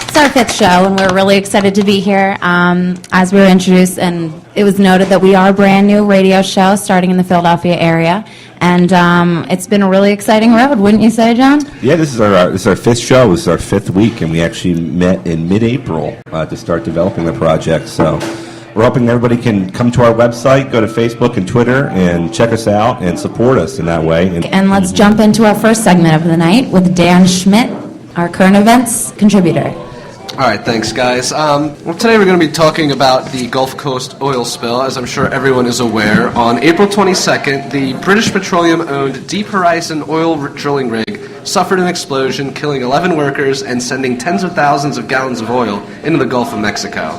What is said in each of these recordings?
It's our fifth show, and we're really excited to be here. As we were introduced, and it was noted that we are a brand new radio show starting in the Philadelphia area, and it's been a really exciting road, wouldn't you say, John? Yeah, this is our fifth show. This is our fifth week, and we actually met in mid-April to start developing the project. So we're hoping everybody can come to our website, go to Facebook and Twitter, and check us out and support us in that way. And let's jump into our first segment of the night with Dan Schmidt, our current events contributor. All right, thanks, guys. Well, today we're going to be talking about the Gulf Coast oil spill. As I'm sure everyone is aware, on April 22nd, the British Petroleum-owned Deep Horizon oil drilling rig suffered an explosion, killing 11 workers and sending tens of thousands of gallons of oil into the Gulf of Mexico.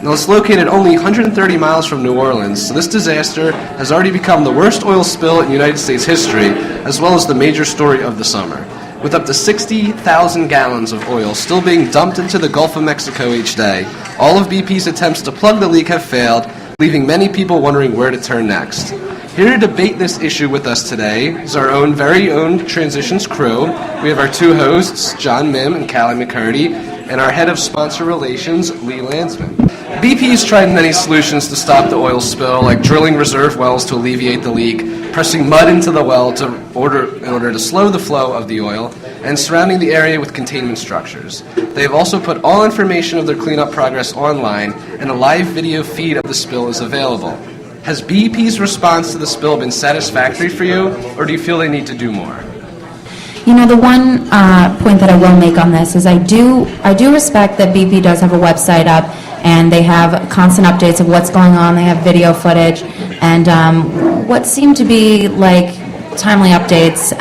Now, it's located only 130 miles from New Orleans, so this disaster has already become the worst oil spill in United States history, as well as the major story of the summer, with up to 60,000 gallons of oil still being dumped into the Gulf of Mexico each day. All of BP's attempts to plug the leak have failed, leaving many people wondering where to turn next. Here to debate this issue with us today is our very own Transitions crew. We have our two hosts, John Mim and Callie McCurdy, and our head of sponsor relations, Lee Landsman. BP's tried many solutions to stop the oil spill, like drilling reserve wells to alleviate the leak, pressing mud into the well in order to slow the flow of the oil, and surrounding the area with containment structures. They have also put all information of their cleanup progress online, and a live video feed of the spill is available. Has BP's response to the spill been satisfactory for you, or do you feel they need to do more? You know, the one point that I will make on this is I do respect that BP does have a website up, and they have constant updates of what's going on. They have video footage, and what seem to be like timely updates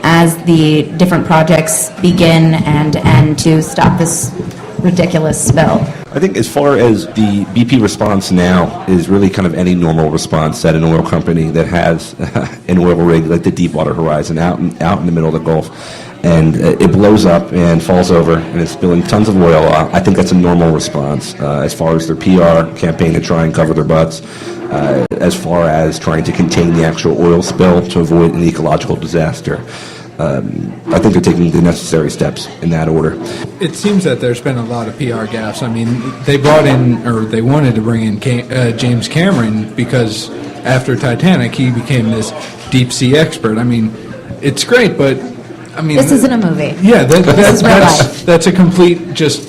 as the different projects begin and end to stop this ridiculous spill. I think as far as the BP response now is really kind of any normal response at an oil company that has an oil rig like the Deepwater Horizon out in the middle of the Gulf, and it blows up and falls over and it's spilling tons of oil. I think that's a normal response as far as their PR campaign to try and cover their butts, as far as trying to contain the actual oil spill to avoid an ecological disaster. I think they're taking the necessary steps in that order. It seems that there's been a lot of PR gaffes. I mean, they brought in, or they wanted to bring in James Cameron because after Titanic, he became this deep sea expert. I mean, it's great, but I mean, this isn't a movie. Yeah, that's that's a complete just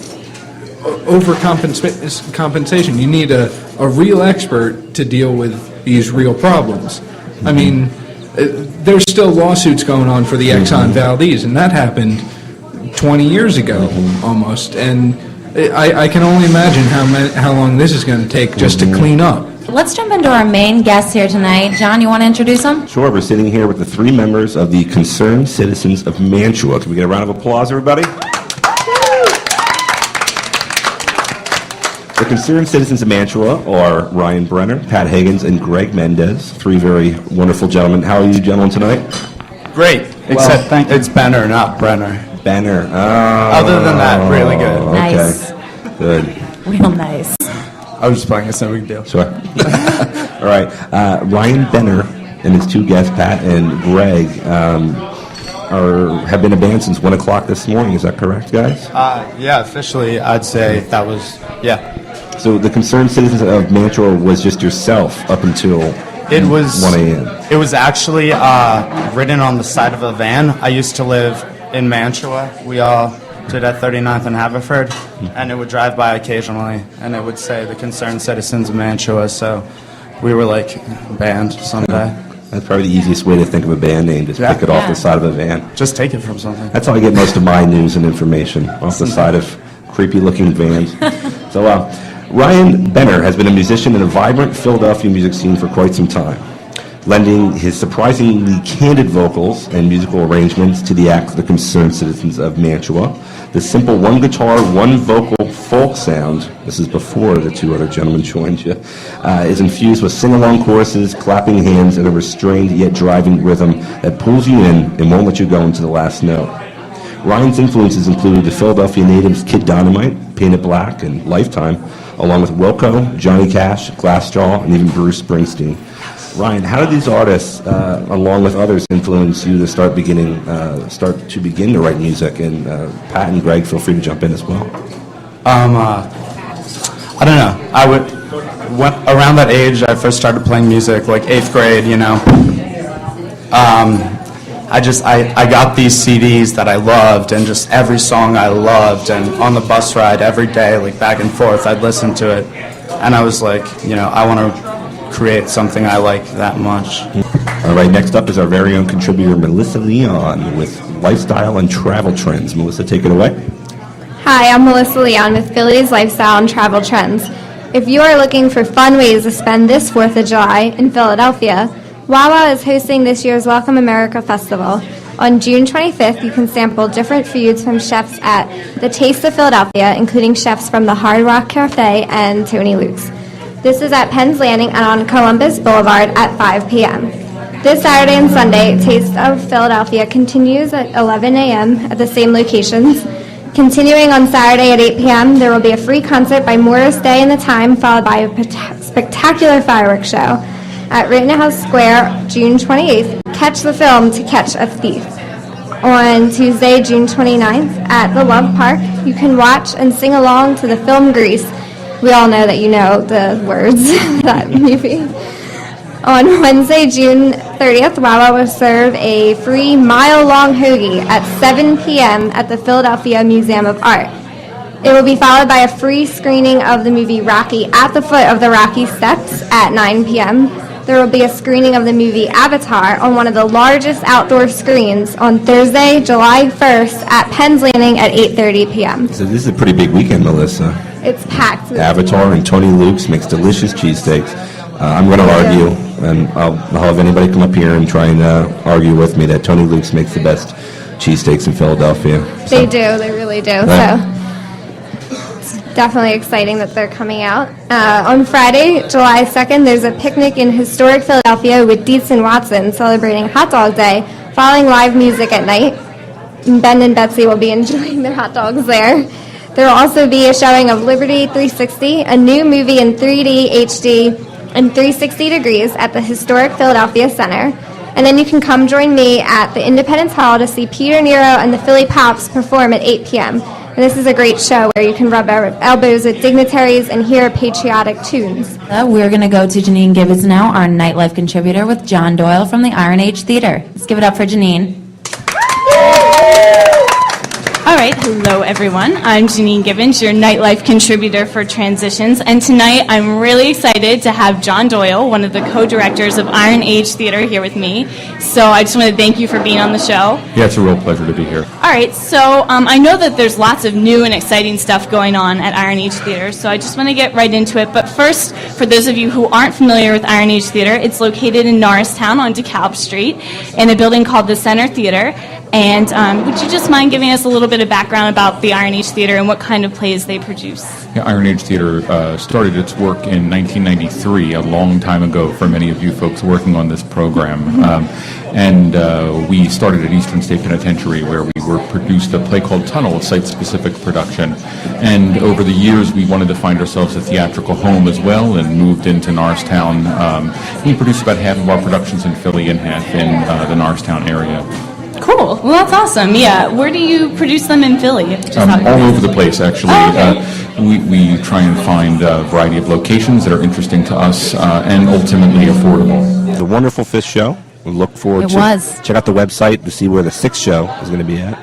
overcompensation. You need a real expert to deal with these real problems. I mean, there's still lawsuits going on for the Exxon Valdez, and that happened 20 years ago almost. And I can only imagine how long this is going to take just to clean up. Let's jump into our main guests here tonight. John, you want to introduce them? Sure, we're sitting here with the three members of the Concerned Citizens of Mantua. Can we get a round of applause, everybody? The Concerned Citizens of Mantua are Ryan Brenner, Pat Higgins, and Greg Mendez, three very wonderful gentlemen. How are you gentlemen tonight? Great, except it's Benner, not Brenner. Benner. Other than that, really good. Nice. Okay, good. Real nice. I was just playing, it's no big deal. Sure. All right. Ryan Benner and his two guests, Pat and Greg, have been in band since 1 o'clock this morning. Is that correct, guys? Yeah, officially, I'd say that was, yeah. So the Concerned Citizens of Mantua was just yourself up until 1 a.m. It was actually written on the side of a van. I used to live in Mantua. We all did at 39th and Haverford, and it would drive by occasionally, and it would say the Concerned Citizens of Mantua, so we were like a band someday. That's probably the easiest way to think of a band name, just pick it off the side of a van. Just take it from something. That's how I get most of my news and information, off the side of creepy-looking vans. So Ryan Benner has been a musician in a vibrant Philadelphia music scene for quite some time, lending his surprisingly candid vocals and musical arrangements to the act of the Concerned Citizens of Mantua. The simple one guitar, one vocal folk sound, this is before the two other gentlemen joined you, is infused with sing-along choruses, clapping hands, and a restrained yet driving rhythm that pulls you in and won't let you go into the last note. Ryan's influences include the Philadelphia natives Kid Dynamite, Paint It Black, and Lifetime, along with Wilco, Johnny Cash, Glassjaw, and even Bruce Springsteen. Ryan, how did these artists, along with others, influence you to start to begin to write music? And Pat and Greg, feel free to jump in as well. I don't know. Around that age, I first started playing music, like 8th grade, you know. I got these CDs that I loved, and just every song I loved, and on the bus ride every day, like back and forth, I'd listen to it, and I was like, you know, I want to create something I like that much. All right, next up is our very own contributor, Melissa Leon, with lifestyle and travel trends. Melissa, take it away. Hi, I'm Melissa Leon with Philly's Lifestyle and Travel Trends. If you are looking for fun ways to spend this 4th of July in Philadelphia, Wawa is hosting this year's Welcome America Festival. On June 25th, you can sample different foods from chefs at the Taste of Philadelphia, including chefs from the Hard Rock Cafe and Tony Luke's. This is at Penn's Landing and on Columbus Boulevard at 5 p.m. This Saturday and Sunday, Taste of Philadelphia continues at 11 a.m. at the same locations. Continuing on Saturday at 8 p.m., there will be a free concert by Morris Day and the Time, followed by a spectacular fireworks show. At Rittenhouse Square, June 28th, catch the film To Catch a Thief. On Tuesday, June 29th, at the Love Park, you can watch and sing along to the film Grease. We all know that you know the words of that movie. On Wednesday, June 30th, Wawa will serve a free mile-long hoagie at 7 p.m. at the Philadelphia Museum of Art. It will be followed by a free screening of the movie Rocky at the foot of the Rocky Steps at 9 p.m. There will be a screening of the movie Avatar on one of the largest outdoor screens on Thursday, July 1st at Penn's Landing at 8:30 p.m. So this is a pretty big weekend, Melissa. It's packed. Avatar and Tony Luke's makes delicious cheesesteaks. I'm going to argue, and I'll have anybody come up here and try and argue with me that Tony Luke's makes the best cheesesteaks in Philadelphia. They do. They really do. So it's definitely exciting that they're coming out. On Friday, July 2nd, there's a picnic in historic Philadelphia with Dietz and Watson celebrating Hot Dog Day, following live music at night. Ben and Betsy will be enjoying their hot dogs there. There will also be a showing of Liberty 360, a new movie in 3D, HD, and 360 degrees at the historic Philadelphia Center. And then you can come join me at the Independence Hall to see Peter Nero and the Philly Pops perform at 8 p.m. And this is a great show where you can rub elbows with dignitaries and hear patriotic tunes. We're going to go to Janine Gibbons now, our nightlife contributor, with John Doyle from the Iron Age Theater. Let's give it up for Janine. All right, hello everyone. I'm Janine Gibbons, your nightlife contributor for Transitions, and tonight I'm really excited to have John Doyle, one of the co-directors of Iron Age Theater, here with me. So I just want to thank you for being on the show. Yeah, it's a real pleasure to be here. All right, so I know that there's lots of new and exciting stuff going on at Iron Age Theater, so I just want to get right into it. But first, for those of you who aren't familiar with Iron Age Theater, it's located in Norristown on DeKalb Street in a building called the Center Theater. And would you just mind giving us a little bit of background about the Iron Age Theater and what kind of plays they produce? Yeah, Iron Age Theater started its work in 1993, a long time ago for many of you folks working on this program. And we started at Eastern State Penitentiary, where we produced a play called Tunnel, a site-specific production. And over the years, we wanted to find ourselves a theatrical home as well, and moved into Norristown. We produce about half of our productions in Philly and half in the Norristown area. Cool. Well, that's awesome. Yeah. Where do you produce them in Philly? All over the place, actually. Oh, okay. We try and find a variety of locations that are interesting to us and ultimately affordable. It's a wonderful fifth show. We look forward It to was. check out the website to see where the sixth show is going to be at.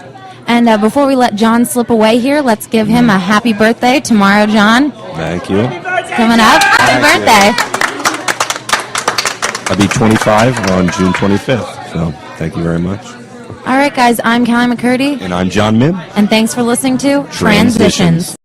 And before we let John slip away here, let's give him a happy birthday tomorrow, John. Thank you. Coming up. Happy birthday. I'll be 25 on June 25th, so thank you very much. All right, guys, I'm Callie McCurdy, And I'm John Mibb. and thanks for listening to Transitions.